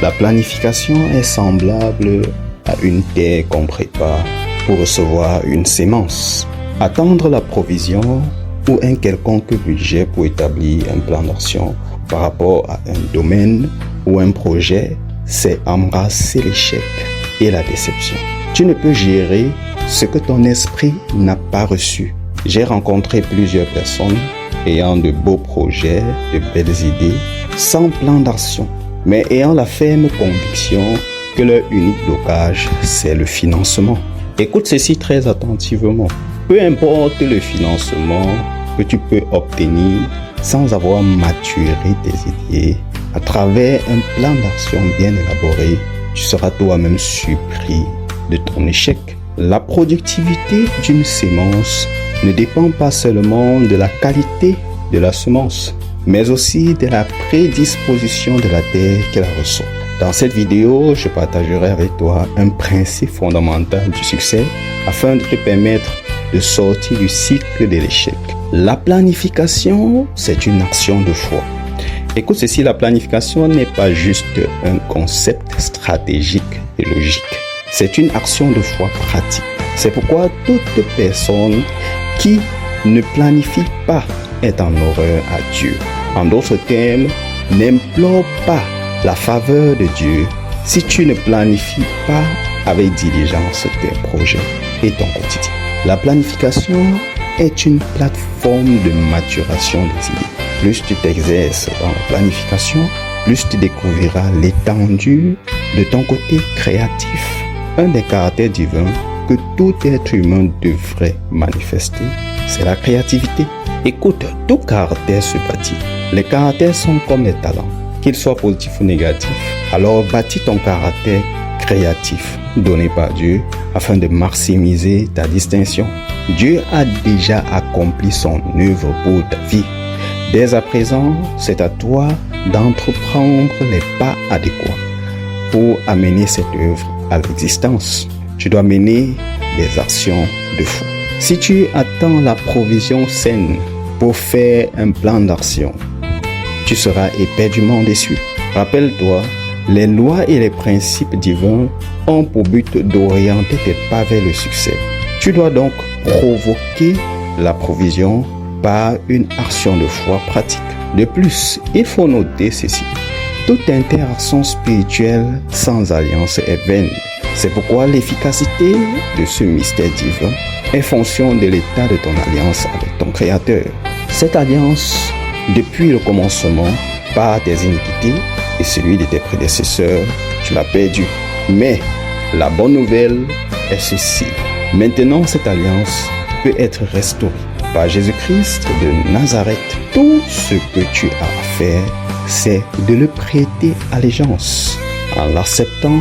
La planification est semblable à une terre qu'on prépare pour recevoir une sémence. Attendre la provision ou un quelconque budget pour établir un plan d'action par rapport à un domaine ou un projet, c'est embrasser l'échec et la déception. Tu ne peux gérer ce que ton esprit n'a pas reçu. J'ai rencontré plusieurs personnes ayant de beaux projets, de belles idées, sans plan d'action, mais ayant la ferme conviction que leur unique blocage, c'est le financement. Écoute ceci très attentivement. Peu importe le financement que tu peux obtenir sans avoir maturé tes idées, à travers un plan d'action bien élaboré, tu seras toi-même surpris de ton échec. La productivité d'une sémence ne dépend pas seulement de la qualité de la semence, mais aussi de la prédisposition de la terre qui la reçoit. Dans cette vidéo, je partagerai avec toi un principe fondamental du succès afin de te permettre de sortir du cycle de l'échec. La planification, c'est une action de foi. Écoute ceci, la planification n'est pas juste un concept stratégique et logique. C'est une action de foi pratique. C'est pourquoi toute personne qui ne planifie pas est en horreur à Dieu. En d'autres termes, n'implore pas la faveur de Dieu si tu ne planifies pas avec diligence tes projets et ton quotidien. La planification est une plateforme de maturation des idées. Plus tu t'exerces dans la planification, plus tu découvriras l'étendue de ton côté créatif. Un des caractères divins que tout être humain devrait manifester, c'est la créativité. Écoute, tout caractère se bâtit. Les caractères sont comme les talents, qu'ils soient positifs ou négatifs. Alors bâtis ton caractère créatif donné par Dieu afin de maximiser ta distinction. Dieu a déjà accompli son œuvre pour ta vie. Dès à présent, c'est à toi d'entreprendre les pas adéquats pour amener cette œuvre à l'existence. Tu dois mener des actions de foi. Si tu attends la provision saine pour faire un plan d'action, tu seras éperdument déçu. Rappelle-toi, les lois et les principes divins ont pour but d'orienter tes pas vers le succès. Tu dois donc provoquer la provision par une action de foi pratique. De plus, il faut noter ceci. Toute interaction spirituelle sans alliance est vaine. C'est pourquoi l'efficacité de ce mystère divin est fonction de l'état de ton alliance avec ton Créateur. Cette alliance, depuis le commencement, par tes iniquités et celui de tes prédécesseurs, tu l'as perdu. Mais la bonne nouvelle est ceci. Maintenant, cette alliance peut être restaurée par Jésus-Christ de Nazareth. Tout ce que tu as à faire, c'est de le prêter allégeance en l'acceptant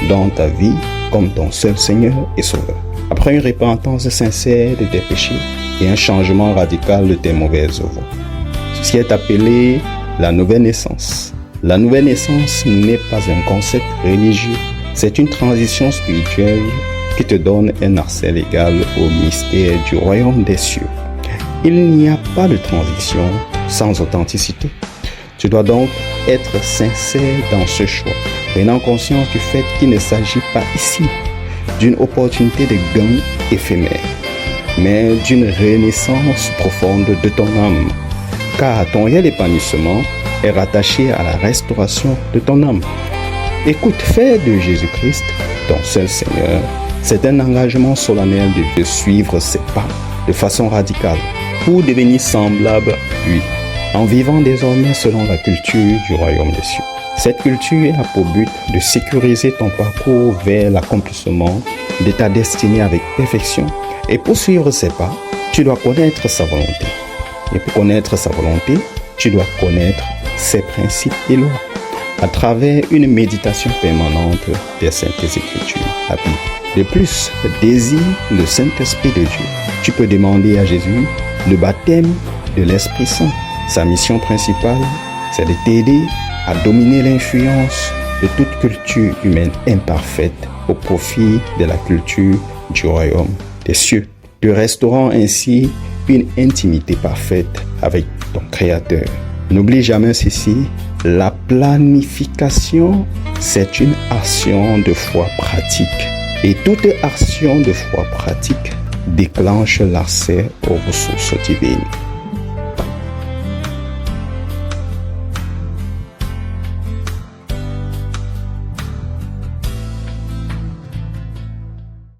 dans ta vie comme ton seul Seigneur et Sauveur. Après une repentance sincère de tes péchés et un changement radical de tes mauvaises voies. Ceci est appelé la nouvelle naissance. La nouvelle naissance n'est pas un concept religieux, c'est une transition spirituelle qui te donne un accès légal au mystère du royaume des cieux. Il n'y a pas de transition sans authenticité. Tu dois donc être sincère dans ce choix, prenant conscience du fait qu'il ne s'agit pas ici d'une opportunité de gain éphémère, mais d'une renaissance profonde de ton âme, car ton réel épanouissement est rattaché à la restauration de ton âme. Écoute, faire de Jésus-Christ ton seul Seigneur, c'est un engagement solennel de suivre ses pas de façon radicale pour devenir semblable à lui, en vivant désormais selon la culture du royaume des cieux. Cette culture a pour but de sécuriser ton parcours vers l'accomplissement de ta destinée avec perfection. Et pour suivre ses pas, tu dois connaître sa volonté. Et pour connaître sa volonté, tu dois connaître ses principes et lois à travers une méditation permanente des Saintes Écritures, la Bible. De plus, désire le Saint-Esprit de Dieu. Tu peux demander à Jésus le baptême de l'Esprit Saint. Sa mission principale, c'est de t'aider à dominer l'influence de toute culture humaine imparfaite au profit de la culture du royaume des cieux, te restaurant ainsi une intimité parfaite avec ton Créateur. N'oublie jamais ceci, La planification, c'est une action de foi pratique. Et toute action de foi pratique déclenche l'accès aux ressources divines.